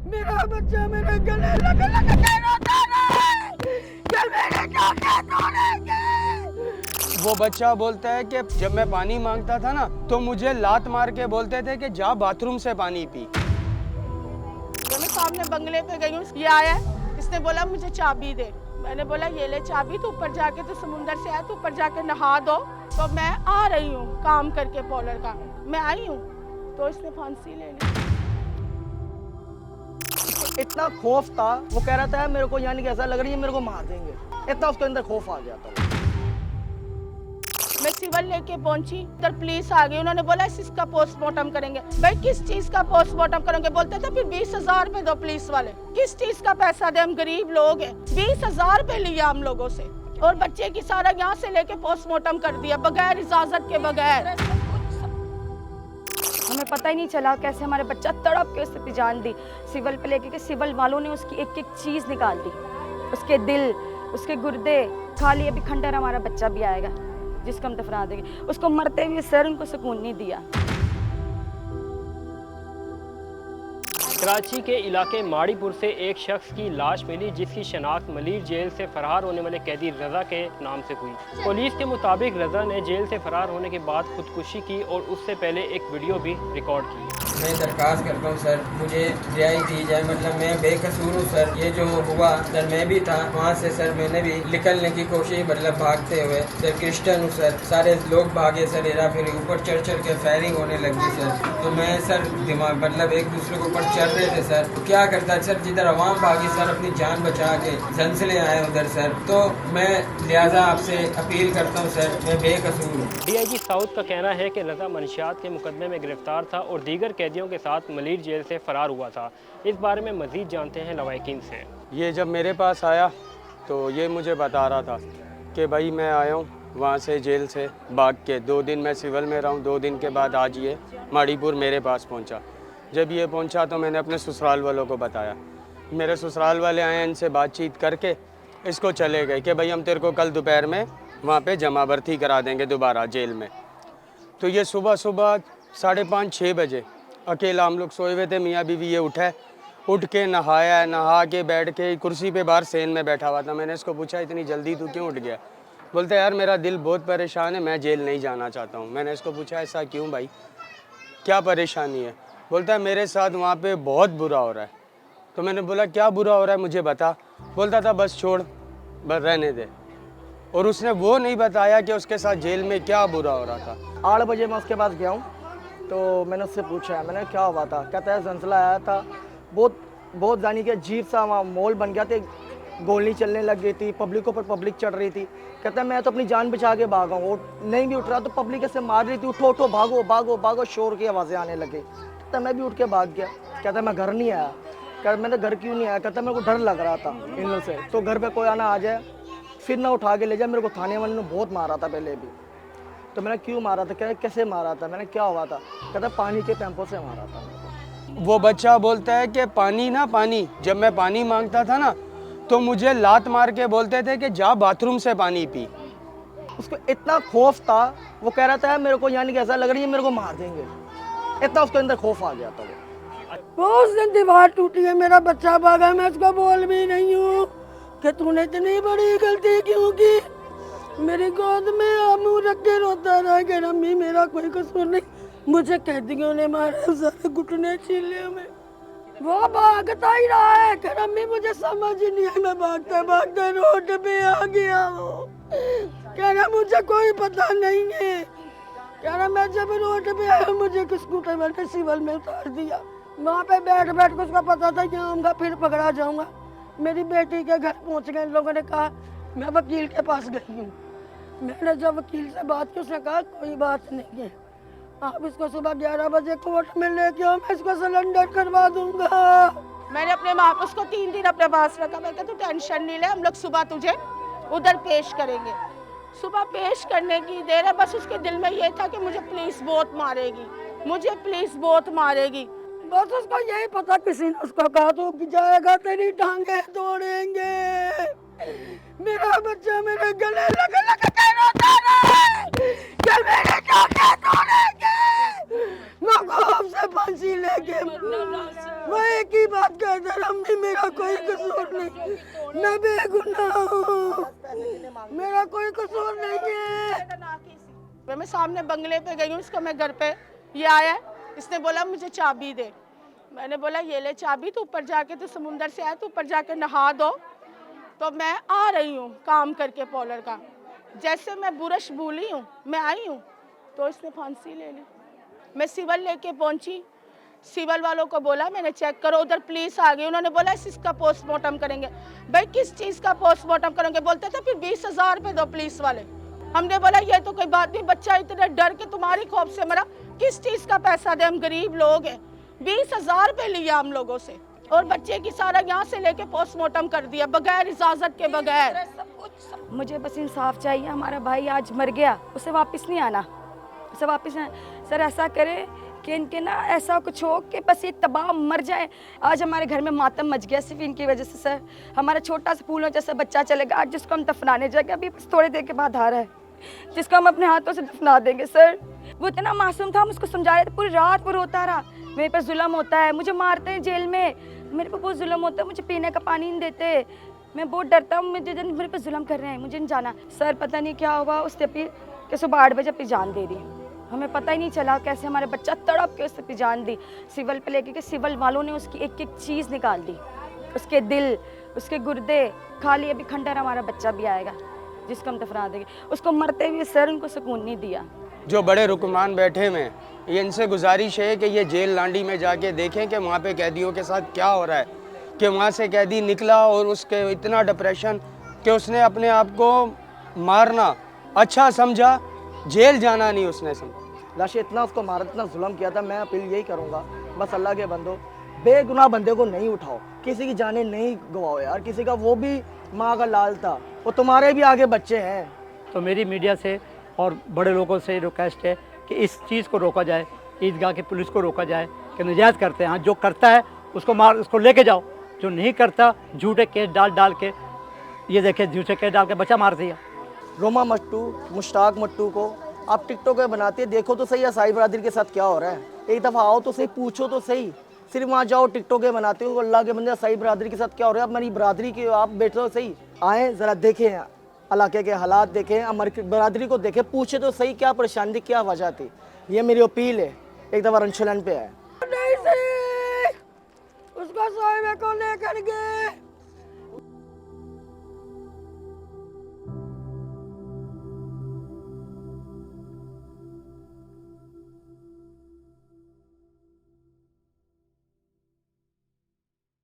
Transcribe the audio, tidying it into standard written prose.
मेरा बच्चा मेरे गले लग लग के रोता है कि मेरे क्या तोड़ेंगे। वो बच्चा बोलता है कि जब मैं पानी मांगता था ना तो मुझे लात मार के बोलते थे कि जा बाथरूम से पानी पी। तो मैं सामने बंगले पे गई हूँ, ये आया, इसने बोला मुझे चाबी दे। मैंने बोला ये ले चाबी, तू ऊपर जाके, तो समुंदर से आया, तू ऊपर जाके नहा दो। तो मैं आ रही हूँ काम करके पॉलर का, मैं आई हूँ तो इसने फांसी ले ली। इतना खौफ था, वो कह रहा था मेरे को, यानी कि ऐसा लग रही है मेरे को मार देंगे, इतना उसके अंदर खौफ आ गया था। मैं सिविल लेके पहुंची, उधर पुलिस आ गई, उन्होंने बोला इसका पोस्टमार्टम करेंगे। भाई किस चीज का पोस्टमार्टम करेंगे? बोलते थे फिर 20,000 रुपए दो पुलिस वाले। किस चीज का पैसा दे? हम गरीब लोग हैं। 20,000 रुपए लिया हम लोगों से, और बच्चे की सारा यहाँ से लेके पोस्टमार्टम कर दिया बगैर इजाजत के, बगैर। हमें पता ही नहीं चला कैसे हमारे बच्चा तड़प के उससे जान दी। सिविल पे लेके के सिविल वालों ने उसकी एक एक चीज निकाल दी, उसके दिल, उसके गुर्दे खा लिए। अभी खंडर हमारा बच्चा भी आएगा जिसको हम दफना देंगे। उसको मरते हुए सर उनको सुकून नहीं दिया। कराची के इलाके माड़ीपुर से एक शख्स की लाश मिली जिसकी शनाख्त मलीर जेल से फरार होने वाले कैदी रजा के नाम से हुई। पुलिस के मुताबिक रजा ने जेल से फरार होने के बाद खुदकुशी की और उससे पहले एक वीडियो भी रिकॉर्ड की। मैं दरख्वास्त करता हूँ सर, मुझे रिहाई दी जाए, मतलब मैं बेकसूर हूँ सर। ये जो हुआ सर, मैं भी था वहाँ से सर, मैंने भी निकलने की कोशिश, मतलब भागते हुए सर। क्रिश्चियन हूँ सर, सारे लोग भागे सर, हेरा फिर ऊपर चढ़ चढ़ के फायरिंग होने लगी सर। तो मैं सर दिमाग, मतलब एक दूसरे के ऊपर चढ़ रहे थे सर, तो क्या करता सर, जिधर अवाम भागी सर, अपनी जान बचा के जंसले आए उधर सर। तो मैं लिहाजा आपसे अपील करता हूँ सर, मैं बेकसूर हूँ। DIG साउथ का कहना है कि रजा मनशियात के मुकदमे में गिरफ्तार था और दीगर कैदियों के साथ मलीर जेल से फरार हुआ था। इस बारे में मजीद जानते हैं लवाकिन से। ये जब मेरे पास आया तो ये मुझे बता रहा था कि भाई मैं आया हूँ वहाँ से, जेल से भाग के। 2 दिन मैं सिविल में रहा हूँ, 2 दिन के बाद आज ये माड़ीपुर मेरे पास पहुँचा। जब ये पहुँचा तो मैंने अपने ससुराल वालों को बताया। मेरे ससुराल वाले आए, इनसे बातचीत करके इसको चले गए कि भाई हम तेरे को कल दोपहर में वहाँ पे जमा भर्ती करा देंगे दोबारा जेल में। तो ये सुबह 5:30-6 बजे अकेला, हम लोग सोए हुए थे, मियाँ बीवी, ये उठ के नहाया, नहा के बैठ के कुर्सी पे बाहर सेन में बैठा हुआ था। मैंने इसको पूछा इतनी जल्दी तू क्यों उठ गया? बोलता यार मेरा दिल बहुत परेशान है, मैं जेल नहीं जाना चाहता हूँ। मैंने इसको पूछा ऐसा क्यों भाई, क्या परेशानी है? बोलता है मेरे साथ वहाँ पे बहुत बुरा हो रहा है। तो मैंने बोला क्या बुरा हो रहा है मुझे बता। बोलता था बस छोड़, बस रहने दे। और उसने वो नहीं बताया कि उसके साथ जेल में क्या बुरा हो रहा था। 8 बजे मैं उसके पास गया हूँ, तो मैंने उससे पूछा, मैंने क्या हुआ था? कहता है जंसला आया था, बहुत जानी कि अजीब सा वहाँ माहौल बन गया था, गोली चलने लग गई थी, पब्लिक पर पब्लिक चढ़ रही थी। कहता है मैं तो अपनी जान बचा के भागा हूँ, और नहीं भी उठ रहा तो पब्लिक ऐसे मार रही थी, उठो उठो भागो भागो भागो, शोर की आवाज़ें आने लगी। कहता मैं भी उठ के भाग गया। कहता मैं घर नहीं आया। कहता मैंने घर क्यों नहीं आया? कहता मेरे को डर लग रहा था इन लोगों से, तो घर पे कोई आना आ जाए फिर ना उठा के ले जाए। मेरे को थाने वाले ने बहुत मारा था पहले भी। तो मैंने क्यों मारा था? कहता कैसे मारा था? मैंने क्या हुआ था? कहता पानी के पैंपों से मारा था मेरे को। वो बच्चा बोलता है कि पानी, जब मैं पानी मांगता था ना तो मुझे लात मार के बोलते थे कि जा बाथरूम से पानी पी। उसको इतना खौफ था, वो कह रहा था मेरे को, यानी कि ऐसा लग रही है मेरे को मार देंगे, इतना उसके अंदर खौफ आ गया था। वो उस दिन दीवार टूटी है, मेरा बच्चा भागा, मैं उसको बोल भी नहीं हूँ कि तूने इतनी बड़ी गलती क्यों की। मेरी गोद में मुँह रख के रोता रहा कि अम्मी मेरा कोई कसूर नहीं, मुझे कैदियों ने मारा, सारे घुटने छीले में। वो भागता ही रहा है कि अम्मी मुझे समझ ही नहीं है, मैं भागते भागते रोड पे आ गया हूँ। कह रहा मुझे कोई पता नहीं है। कह रहा मैं जब रोड पे आया मुझे स्कूटर में सिविल में उतार दिया। वहाँ पे बैठ के उसका पता था कि आऊँगा फिर पकड़ा जाऊँगा। मेरी बेटी के घर पहुँच गए, लोगों ने कहा, मैं वकील के पास गई हूँ। मैंने जब वकील से बात की, उसने कहा कोई बात नहीं है, आप इसको सुबह 11 बजे कोर्ट में लेके आओ, मैं इसको सरेंडर करवा दूंगा। मैंने अपने माँ को उसको 3 दिन अपने पास रखा। मैं कहती तू टेंशन नहीं ले, हम लोग सुबह तुझे उधर पेश करेंगे। सुबह पेश करने की देर है, बस उसके दिल में ये था कि मुझे पुलिस बहुत मारेगी, मुझे पुलिस बहुत मारेगी। बस उसको यही पता, किसी ने उसको कहा तो जाएगा तेरी टांगे तोड़ेंगे। मेरा बच्चा मेरे गले लग लग के रोता है कि मेरे टांगे तोड़ेंगे, मैं कब से फांसी लेके मैं एक ही बात कहता रहा, अम्मी मेरा कोई कसूर नहीं, मैं बेगुनाह हूँ, मेरा कोई कसूर नहीं है। मैं सामने बंगले पे गई हूँ, इसको मैं घर पे, ये आया, इसने बोला मुझे चाबी दे। मैंने बोला ये ले चाबी, तो ऊपर जाके तो समुंदर से आया, तो ऊपर जाके नहा दो। तो मैं आ रही हूँ काम करके पॉलर का, जैसे मैं बुरश भूली हूँ, मैं आई हूँ तो इसने फांसी ले ली। मैं सिविल लेके पहुँची, सिविल वालों को बोला मैंने चेक करो, उधर पुलिस आ गई, उन्होंने बोला इसका पोस्टमार्टम करेंगे। भाई किस चीज़ का पोस्टमार्टम करेंगे? बोलते थे फिर 20,000 रुपये दो पुलिस वाले। हमने बोला ये तो कोई बात नहीं, बच्चा इतने डर के तुम्हारी खौफ से मरा, किस चीज़ का पैसा दे, हम गरीब लोग हैं। 20,000 रुपये लिया हम लोगों से, और बच्चे की सारा यहाँ से लेके पोस्टमार्टम कर दिया बगैर इजाज़त के, बगैर। मुझे बस इंसाफ चाहिए। हमारा भाई आज मर गया, उसे वापस नहीं आना, उसे वापस नहीं। सर ऐसा करे कि इनके ना ऐसा कुछ हो कि बस ये तबाह मर जाए। आज हमारे घर में मातम मच गया सिर्फ इनकी वजह से। सर हमारा छोटा सा फूलों जैसा बच्चा चलेगा आज, जिसको हम दफनाने जाएंगे, अभी बस थोड़ी देर के बाद आ रहा है, जिसको हम अपने हाथों से दफना देंगे। सर वो इतना मासूम था, हम उसको समझा रहे थे, पूरी रात वो रोता रहा, मेरे पर जुल्म होता है, मुझे मारते हैं जेल में, मेरे पर बहुत जुल्म होता है, मुझे पीने का पानी नहीं देते, मैं बहुत डरता हूँ, मुझे मेरे पर जुल्म कर रहे हैं, मुझे नहीं जाना। सर पता नहीं क्या हुआ, उसने अपनी कि सुबह 8 बजे अपनी जान दे दी। हमें पता ही नहीं चला कैसे हमारे बच्चा तड़प के उसने अपनी जान दी। सिविल पे लेके, सिविल वालों ने उसकी एक एक चीज़ निकाल दी, उसके दिल, उसके गुर्दे खाली। अभी खंडर हमारा बच्चा भी आएगा जिसको हम दफना देंगे। उसको मरते हुए सर उनको सुकून नहीं दिया। जो बड़े रुकमान बैठे हुए हैं, ये इनसे गुजारिश है कि ये जेल लांडी में जाके देखें कि वहाँ पे कैदियों के साथ क्या हो रहा है, कि वहाँ से कैदी निकला और उसके इतना डिप्रेशन कि उसने अपने आप को मारना अच्छा समझा, जेल जाना नहीं उसने समझा। लाशे इतना उसको मारा, इतना जुल्म किया था। मैं अपील यही करूँगा, बस अल्लाह के बंदो, बेगुनाह बंदे को नहीं उठाओ, किसी की जानें नहीं गवाओ यार। किसी का वो भी माँ का लाल था, वो तुम्हारे भी आगे बच्चे हैं। तो मेरी मीडिया से और बड़े लोगों से रिक्वेस्ट है कि इस चीज़ को रोका जाए, ईदगाह की पुलिस को रोका जाए कि नजायज़ करते हैं। हाँ, जो करता है उसको मार, उसको लेके जाओ, जो नहीं करता झूठे केस डाल के, ये देखिए झूठे केस डाल के बच्चा मार दिया। रोमा मट्टू, मुश्ताक मट्टू को आप टिकटॉक पे बनाते हैं, देखो तो सही असाई बरादरी के साथ क्या हो रहा है। एक दफ़ा आओ तो सही, पूछो तो सही। सिर्फ वहाँ जाओ टिकटॉक पे बनाते हो, अल्लाह के बंदे असाई बरादरी के साथ क्या हो रहा है। हमारी बरादरी के आप बैठो तो सही, आए ज़रा देखें इलाके के हालात, देखें हमारी बरादरी को देखें, पूछे तो सही क्या परेशानी, क्या वजह थी। ये मेरी अपील है, एक दफ़ा रंशलन पे है। नहीं सही, उसको साहिबे को लेकर गए।